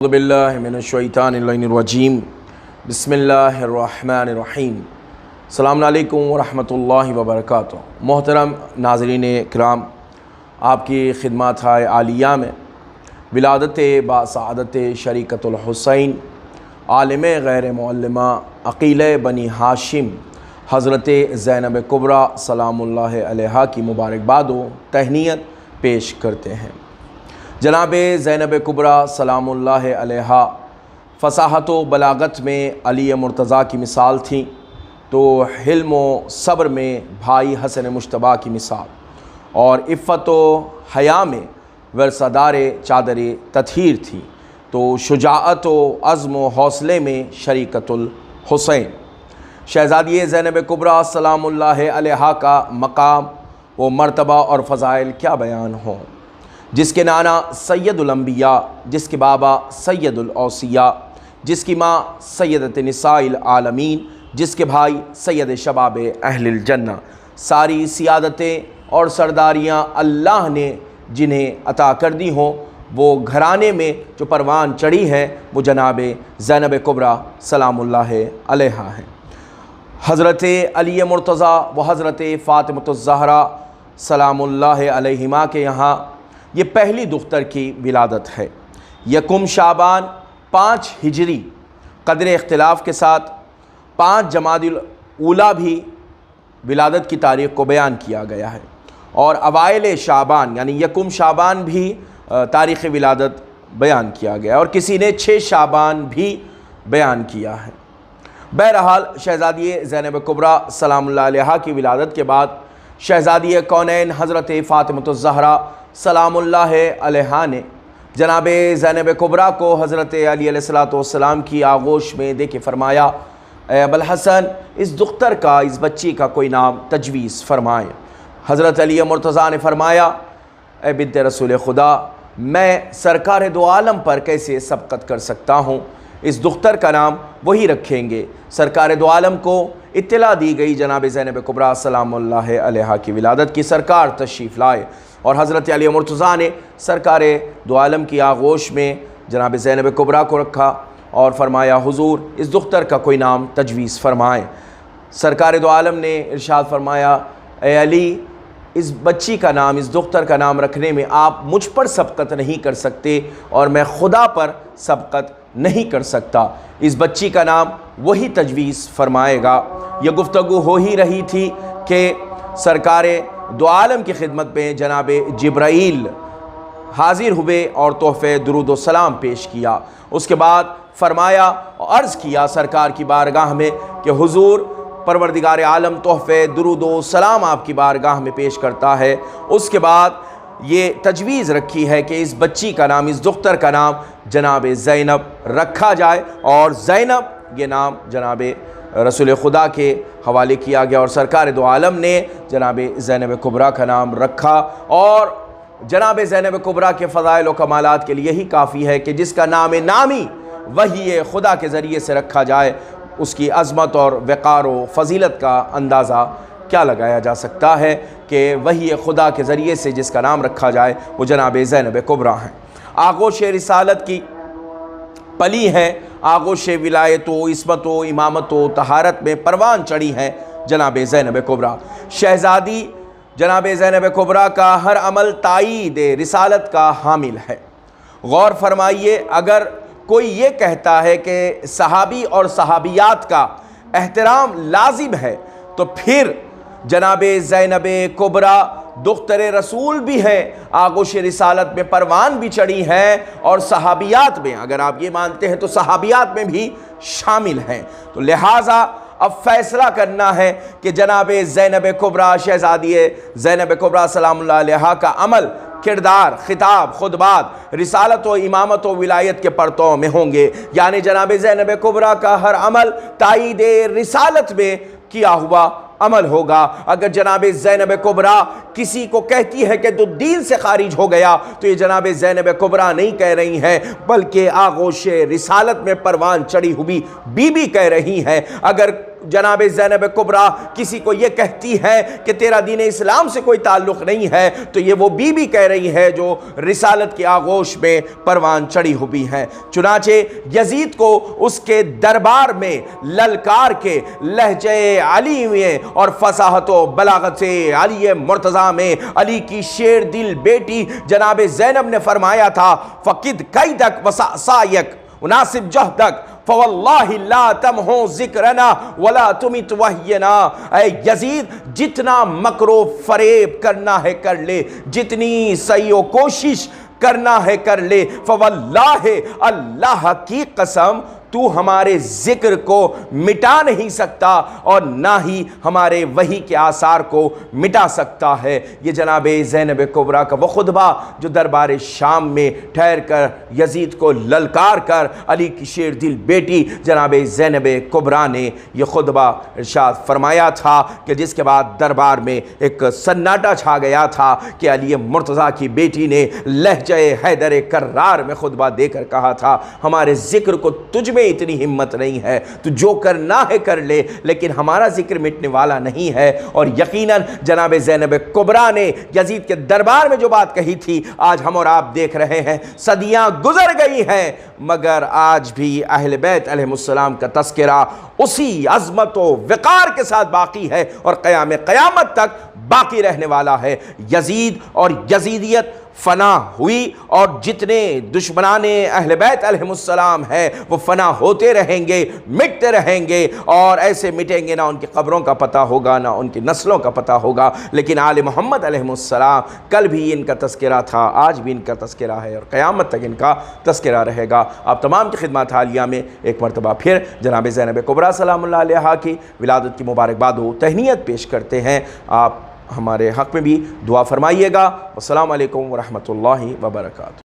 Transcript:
اعوذ باللہ من الشیطان الرجیم بسم اللہ الرحمن الرحیم۔ السلام علیکم ورحمۃ اللہ وبرکاتہ۔ محترم ناظرین کرام، آپ کی خدمات عالیہ میں ولادت باسعادت شریکۃ الحسین عالم غیر معلمہ عقیل بنی ہاشم حضرت زینب کبریٰ سلام اللہ علیہا کی مبارکباد و تہنیت پیش کرتے ہیں۔ جناب زینب کبریٰ سلام اللہ علیہا فصاحت و بلاغت میں علی مرتضیٰ کی مثال تھیں، تو حلم و صبر میں بھائی حسن مجتبیٰ کی مثال، اور عفت و حیا میں ورثہدار چادر تطہیر تھی، تو شجاعت و عزم و حوصلے میں شریکۃ الحسین۔ شہزادی زینب کبریٰ سلام اللہ علیہا کا مقام و مرتبہ اور فضائل کیا بیان ہوں، جس کے نانا سید الانبیاء، جس کے بابا سید الاوصیاء، جس کی ماں سیدۃ نساء العالمین، جس کے بھائی سید شباب اہل الجنہ، ساری سیادتیں اور سرداریاں اللہ نے جنہیں عطا کر دی ہوں، وہ گھرانے میں جو پروان چڑھی ہے وہ جناب زینب کبریٰ سلام اللہ علیہا ہیں۔ حضرت علی مرتضیٰ و حضرت فاطمۃ الزہرا سلام اللہ علیہما کے یہاں یہ پہلی دختر کی ولادت ہے۔ یکم شعبان 5 ہجری قدر اختلاف کے ساتھ 5 جمادی الاولیٰ بھی ولادت کی تاریخ کو بیان کیا گیا ہے، اور اوائل شعبان یعنی یکم شعبان بھی تاریخ ولادت بیان کیا گیا ہے، اور کسی نے 6 شعبان بھی بیان کیا ہے۔ بہرحال شہزادی زینب کبریٰ سلام اللہ علیہا کی ولادت کے بعد شہزادی کونین حضرت فاطمۃ الزہرا سلام اللہ علیہا نے جناب زینب کبریٰ کو حضرت علی علیہ السلام کی آغوش میں دے کے فرمایا، اے ابوالحسن، اس دختر کا، اس بچی کا کوئی نام تجویز فرمائیں۔ حضرت علی مرتضیٰ نے فرمایا، اے بنت رسول خدا، میں سرکار دو عالم پر کیسے سبقت کر سکتا ہوں، اس دختر کا نام وہی رکھیں گے۔ سرکار دو عالم کو اطلاع دی گئی جناب زینب کبریٰ سلام اللہ علیہا کی ولادت کی، سرکار تشریف لائے، اور حضرت علی مرتضیٰ نے سرکار دو عالم کی آغوش میں جناب زینب کبریٰ کو رکھا اور فرمایا، حضور اس دختر کا کوئی نام تجویز فرمائیں۔ سرکار دو عالم نے ارشاد فرمایا، اے علی، اس بچی کا نام، اس دختر کا نام رکھنے میں آپ مجھ پر سبقت نہیں کر سکتے، اور میں خدا پر سبقت نہیں کر سکتا، اس بچی کا نام وہی تجویز فرمائے گا۔ یہ گفتگو ہو ہی رہی تھی کہ سرکار دو عالم کی خدمت میں جناب جبرائیل حاضر ہوئے اور تحفے درود و سلام پیش کیا۔ اس کے بعد فرمایا، عرض کیا سرکار کی بارگاہ میں کہ حضور، پروردگار عالم تحفے درود و سلام آپ کی بارگاہ میں پیش کرتا ہے۔ اس کے بعد یہ تجویز رکھی ہے کہ اس بچی کا نام، اس دختر کا نام جناب زینب رکھا جائے، اور زینب یہ نام جناب رسول خدا کے حوالے کیا گیا، اور سرکار دو عالم نے جناب زینب کبریٰ کا نام رکھا۔ اور جناب زینب کبریٰ کے فضائل و کمالات کے لیے یہی کافی ہے کہ جس کا نام نامی وحی خدا کے ذریعے سے رکھا جائے، اس کی عظمت اور وقار و فضیلت کا اندازہ کیا لگایا جا سکتا ہے کہ وحی خدا کے ذریعے سے جس کا نام رکھا جائے وہ جناب زینب کبریٰ ہیں۔ آغوش رسالت کی پلی ہے، آغوش ولایت و عصمت و امامت و طہارت میں پروان چڑھی ہے جناب زینب کبریٰ۔ شہزادی جناب زینب کبریٰ کا ہر عمل تائید رسالت کا حامل ہے۔ غور فرمائیے، اگر کوئی یہ کہتا ہے کہ صحابی اور صحابیات کا احترام لازم ہے، تو پھر جناب زینب کبریٰ دختر رسول بھی ہے، آغوش رسالت میں پروان بھی چڑھی ہے، اور صحابیات میں، اگر آپ یہ مانتے ہیں تو صحابیات میں بھی شامل ہیں۔ تو لہٰذا اب فیصلہ کرنا ہے کہ جناب زینب کبریٰ، شہزادی زینب کبریٰ سلام اللہ علیہا کا عمل، کردار، خطاب، خطبات رسالت و امامت و ولایت کے پرتوں میں ہوں گے، یعنی جناب زینب کبریٰ کا ہر عمل تائید رسالت میں کیا ہوا عمل ہوگا۔ اگر جناب زینب کبریٰ کسی کو کہتی ہے کہ تو دین سے خارج ہو گیا، تو یہ جناب زینب کبریٰ نہیں کہہ رہی ہیں، بلکہ آغوش رسالت میں پروان چڑھی ہوئی بی بی کہہ رہی ہیں۔ اگر جناب زینب کبریٰ کسی کو یہ کہتی ہے کہ تیرا دین اسلام سے کوئی تعلق نہیں ہے تو یہ وہ بی بی کہہ رہی ہے جو رسالت کی آغوش میں پروان چڑھی ہوئی ہے۔ چنانچہ یزید کو اس کے دربار میں للکار کے لہجے علی میں اور فصاحت و بلاغت سے علی مرتضیٰ میں علی کی شیر دل بیٹی جناب زینب نے فرمایا تھا فقد قیدک وسعیک وناسب جہدک فواللہ لا تمحو ذکرنا ولا تمت وحینا۔ اے یزید جتنا مکر و فریب کرنا ہے کر لے، جتنی سعی و کوشش کرنا ہے کر لے، فواللہ اللہ کی قسم تو ہمارے ذکر کو مٹا نہیں سکتا اور نہ ہی ہمارے وحی کے آثار کو مٹا سکتا ہے۔ یہ جناب زینب کبریٰ کا وہ خطبہ جو دربار شام میں ٹھہر کر یزید کو للکار کر علی کی شیر دل بیٹی جناب زینب کبریٰ نے یہ خطبہ ارشاد فرمایا تھا کہ جس کے بعد دربار میں ایک سناٹا چھا گیا تھا کہ علی مرتضیٰ کی بیٹی نے لہجہ حیدر کرار میں خطبہ دے کر کہا تھا ہمارے ذکر کو تجھ میں اتنی ہمت نہیں ہے، تو جو کرنا ہے کر لے، لیکن ہمارا ذکر مٹنے والا نہیں ہے۔ اور یقیناً جناب زینب کبریٰ نے یزید کے دربار میں جو بات کہی تھی آج ہم اور آپ دیکھ رہے ہیں، صدیاں گزر گئی ہیں مگر آج بھی اہل بیت علیہ السلام کا تذکرہ اسی عظمت و وقار کے ساتھ باقی ہے اور قیام قیامت تک باقی رہنے والا ہے۔ یزید اور یزیدیت فنا ہوئی اور جتنے دشمنان اہل بیت علیہ السلام ہیں وہ فنا ہوتے رہیں گے، مٹتے رہیں گے اور ایسے مٹیں گے نہ ان کی قبروں کا پتہ ہوگا نہ ان کی نسلوں کا پتہ ہوگا، لیکن آل محمد علیہ السلام کل بھی ان کا تذکرہ تھا، آج بھی ان کا تذکرہ ہے اور قیامت تک ان کا تذکرہ رہے گا۔ آپ تمام کی خدمات عالیہ میں ایک مرتبہ پھر جناب زینب کبریٰ سلام اللہ علیہا کی ولادت کی مبارکباد و تہنیت پیش کرتے ہیں۔ آپ ہمارے حق میں بھی دعا فرمائیے گا۔ السلام علیکم ورحمۃ اللہ وبرکاتہ۔